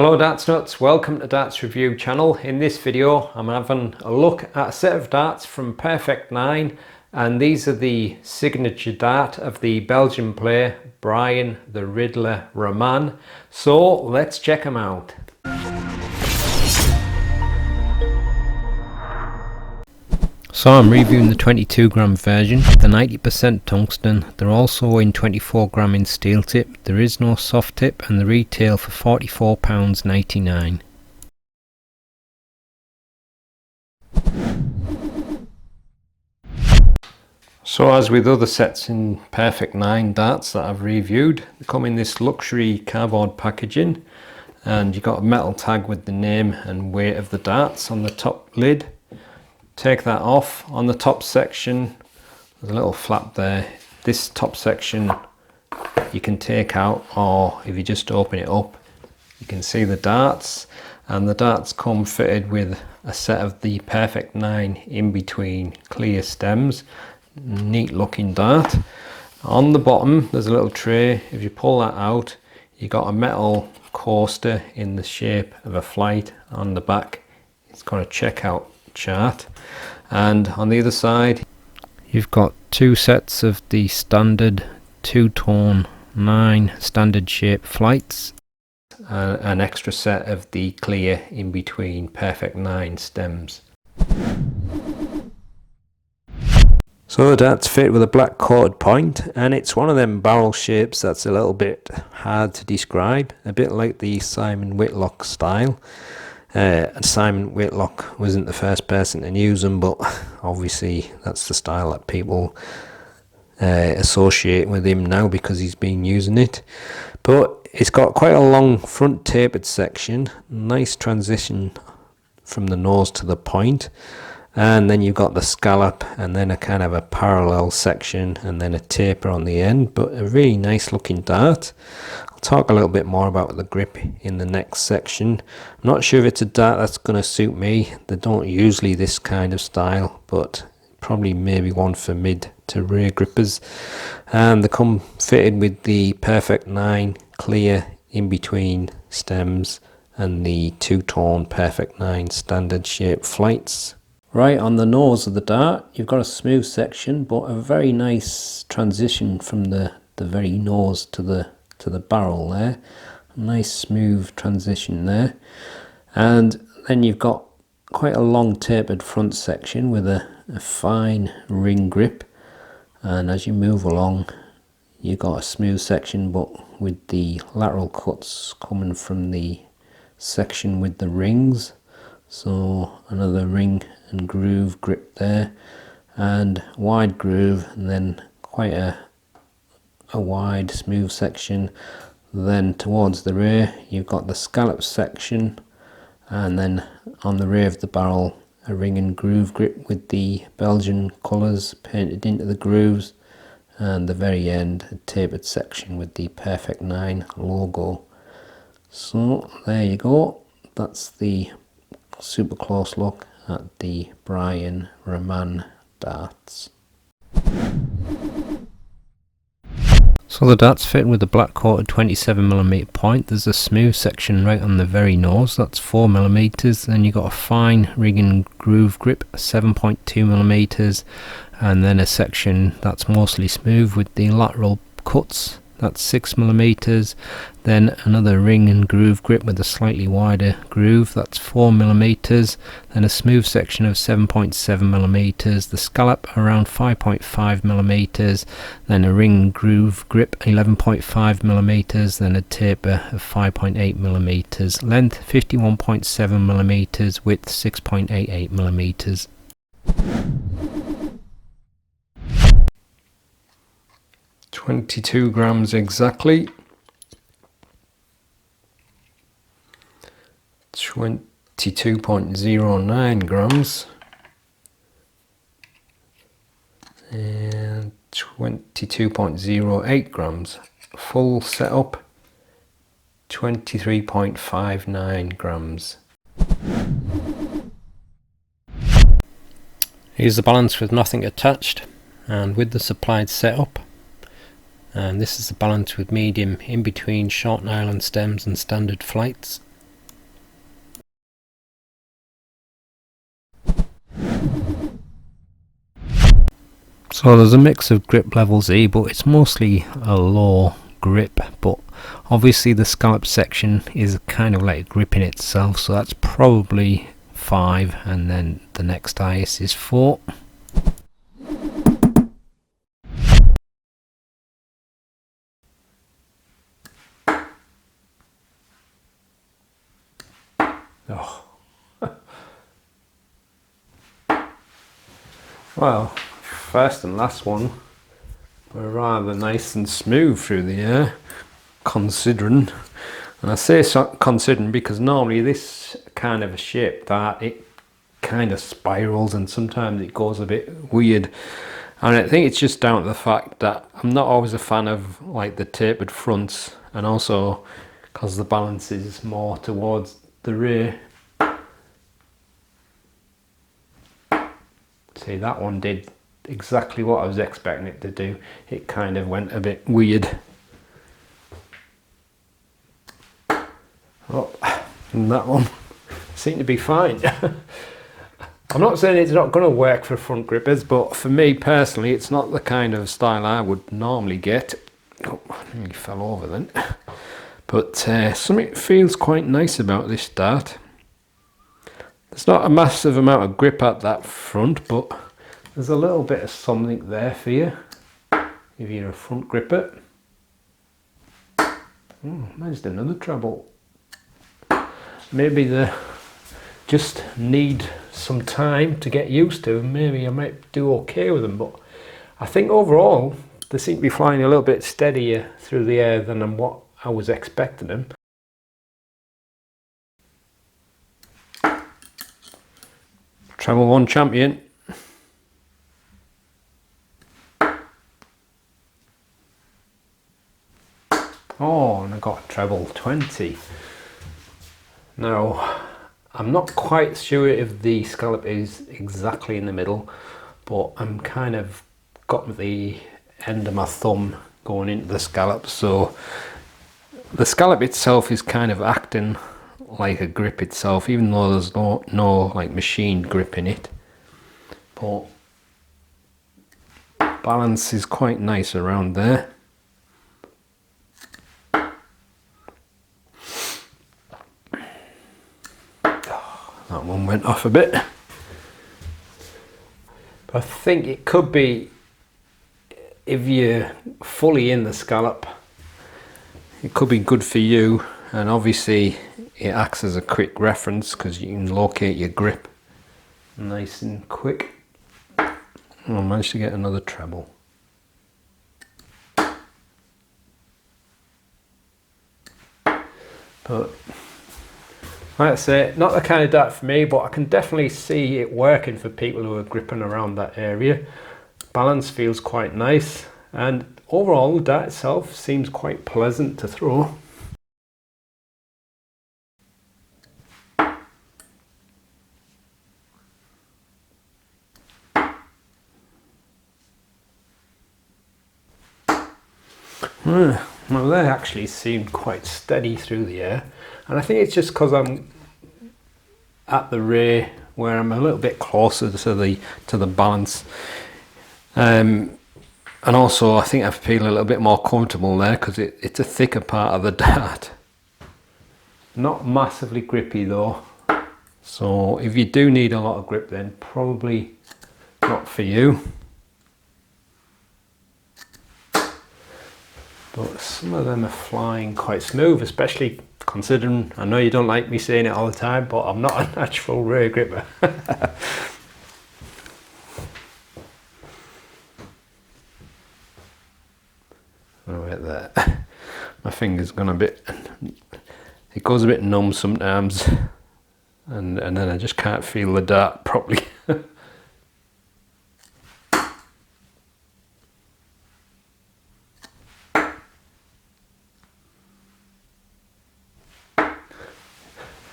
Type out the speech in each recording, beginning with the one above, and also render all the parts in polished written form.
Hello Darts Nuts, welcome to Darts Review channel. In this video I'm having a look at a set of darts from Perfect 9, and these are the signature dart of the Belgian player Brian the Riddler Raman. So let's check them out. So I'm reviewing the 22 gram version, the 90% tungsten. They're also in 24 gram in steel tip. There is no soft tip and they retail for £44.99. So as with other sets in Perfect 9 darts that I've reviewed, they come in this luxury cardboard packaging, and you've got a metal tag with the name and weight of the darts on the top lid. Take that off. On the top section there's a little flap there. This top section you can take out, or if you just open it up you can see the darts, and the darts come fitted with a set of the Perfect 9 in between clear stems. Neat looking dart. On the bottom there's a little tray. If you pull that out you got a metal coaster in the shape of a flight on the back. It's got a checkout chart, and on the other side you've got two sets of the standard two-tone 9 standard shape flights, an extra set of the clear in between Perfect 9 stems. So the dart's fit with a black coated point, and it's one of them barrel shapes that's a little bit hard to describe, a bit like the Simon Whitlock style. Simon Whitlock wasn't the first person to use them, but obviously that's the style that people associate with him now because he's been using it. But it's got quite a long front tapered section, nice transition from the nose to the point, and then you've got the scallop and then a kind of a parallel section and then a taper on the end, but a really nice looking dart. I'll talk a little bit more about the grip in the next section. I'm not sure if it's a dart that's going to suit me. They don't usually this kind of style, but probably maybe one for mid to rear grippers. And they come fitted with the Perfect 9 clear in between stems and the two-tone Perfect 9 standard shape flights. Right on the nose of the dart you've got a smooth section, but a very nice transition from the very nose to the barrel there. A nice smooth transition there, and then you've got quite a long tapered front section with a fine ring grip, and as you move along you've got a smooth section but with the lateral cuts coming from the section with the rings. So another ring and groove grip there, and wide groove, and then quite a wide smooth section. Then towards the rear you've got the scallop section, and then on the rear of the barrel a ring and groove grip with the Belgian colours painted into the grooves, and the very end a tapered section with the Perfect 9 logo. So there you go, that's the super close look at the Brian Raman darts. So the dart's fit with a black coated 27mm point. There's a smooth section right on the very nose, that's 4mm. Then you got a fine ring and groove grip, 7.2mm, and then a section that's mostly smooth with the lateral cuts, that's 6mm. Then another ring and groove grip with a slightly wider groove, that's 4mm. Then a smooth section of 7.7mm, the scallop around 5.5mm, then a ring and groove grip 11.5mm, then a taper of 5.8mm, length 51.7mm, width 6.88mm. 22 grams exactly. 22.09 grams. And 22.08 grams. Full setup 23.59 grams. Here's the balance with nothing attached and with the supplied setup. And this is the balance with medium in between short nylon stems and standard flights. So there's a mix of grip levels here, but it's mostly a low grip, but obviously the scallop section is kind of like gripping itself, so that's probably 5, and then the next highest is 4. Oh. Well, first and last one were rather nice and smooth through the air, considering, and I say so, considering because normally this kind of a shape that it kind of spirals and sometimes it goes a bit weird, and I think it's just down to the fact that I'm not always a fan of like the tapered fronts, and also because the balance is more towards the rear. See, that one did exactly what I was expecting it to do. It kind of went a bit weird. Oh, and that one seemed to be fine. I'm not saying it's not going to work for front grippers, but for me personally, it's not the kind of style I would normally get. Oh, nearly fell over then. But something feels quite nice about this dart. There's not a massive amount of grip at that front, but there's a little bit of something there for you if you're a front gripper. There's another treble. Maybe they just need some time to get used to. Maybe I might do okay with them, but I think overall they seem to be flying a little bit steadier through the air than what I was expecting them. Treble 1 champion. Oh, and I got a treble 20. Now, I'm not quite sure if the scallop is exactly in the middle, but I'm kind of got the end of my thumb going into the scallop, so the scallop itself is kind of acting like a grip itself, even though there's no like machine grip in it, but balance is quite nice around there. That one went off a bit, but I think it could be, if you're fully in the scallop, it could be good for you, and obviously it acts as a quick reference because you can locate your grip nice and quick. I managed to get another treble. But like I say, not the kind of dart for me, but I can definitely see it working for people who are gripping around that area. Balance feels quite nice, and overall the dart itself seems quite pleasant to throw. Well, they actually seemed quite steady through the air, and I think it's just because I'm at the rear where I'm a little bit closer to the balance, and also I think I feel a little bit more comfortable there because it's a thicker part of the dart. Not massively grippy though, so if you do need a lot of grip, then probably not for you. But some of them are flying quite smooth, especially considering, I know you don't like me saying it all the time, but I'm not a natural rear gripper. Right there. My finger's gone a bit, it goes a bit numb sometimes, and then I just can't feel the dart properly.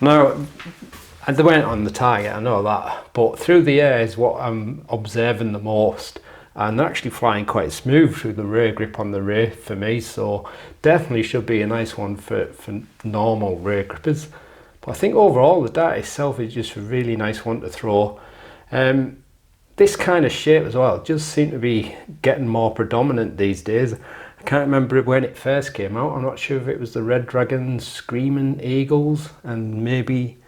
Now, they weren't on the target, I know that, but through the air is what I'm observing the most, and they're actually flying quite smooth through the rear grip on the rear for me, so definitely should be a nice one for normal rear grippers. But I think overall the dart itself is just a really nice one to throw. this kind of shape as well just seems to be getting more predominant these days. I can't remember when it first came out. I'm not sure if it was the Red Dragon Screaming Eagles and maybe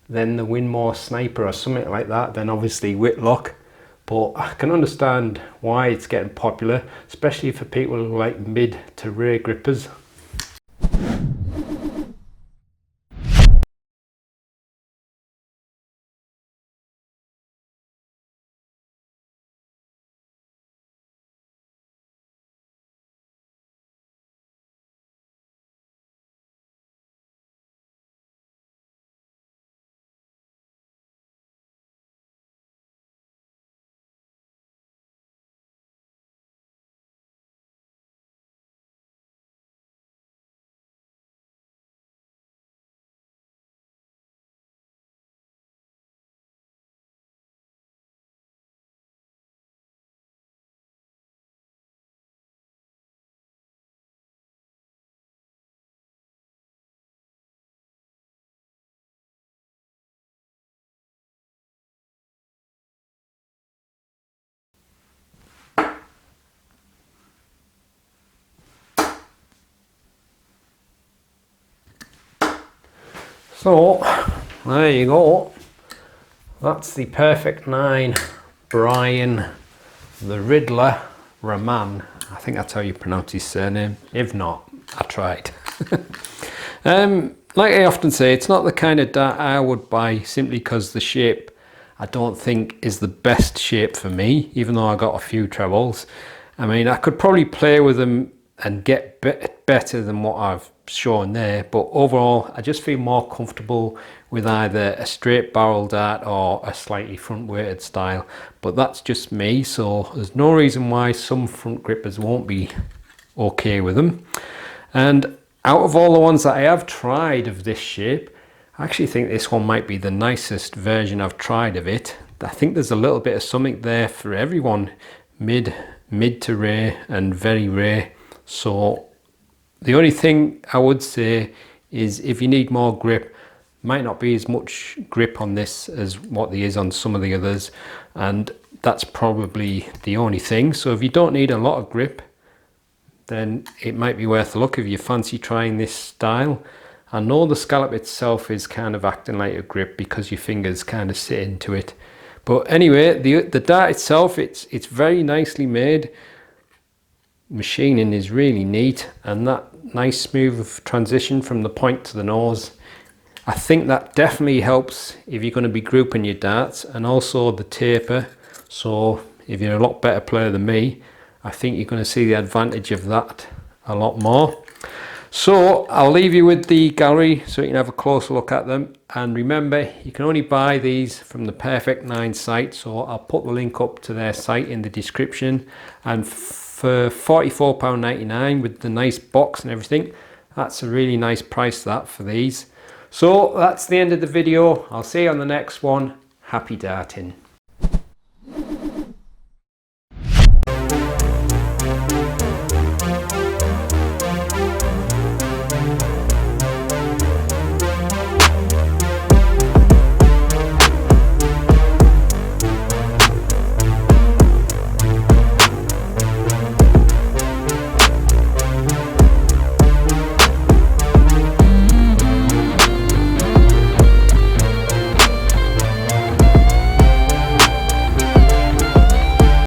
then the Winmore Sniper or something like that, then obviously Whitlock. But I can understand why it's getting popular, especially for people who like mid to rear grippers. So there you go, that's the Perfect 9 Brian the Riddler Raman. I think that's how you pronounce his surname. If not, I tried. Like I often say, it's not the kind of dart I would buy simply because the shape I don't think is the best shape for me, even though I got a few trebles. I mean, I could probably play with them and get better than what I've shown there, but overall I just feel more comfortable with either a straight barrel dart or a slightly front weighted style. But that's just me, so there's no reason why some front grippers won't be okay with them. And out of all the ones that I have tried of this shape, I actually think this one might be the nicest version I've tried of it. I think there's a little bit of something there for everyone, mid to rare and very rare. So the only thing I would say is if you need more grip, might not be as much grip on this as what there is on some of the others, and that's probably the only thing. So if you don't need a lot of grip, then it might be worth a look if you fancy trying this style. I know the scallop itself is kind of acting like a grip because your fingers kind of sit into it. But anyway, the dart itself, it's very nicely made. Machining is really neat, and that nice smooth transition from the point to the nose, I think that definitely helps if you're going to be grouping your darts, and also the taper. So if you're a lot better player than me, I think you're going to see the advantage of that a lot more. So I'll leave you with the gallery so you can have a closer look at them. And remember, you can only buy these from the Perfect 9 site, so I'll put the link up to their site in the description. And for £44.99 with the nice box and everything, that's a really nice price that for these. So that's the end of the video. I'll see you on the next one. Happy darting.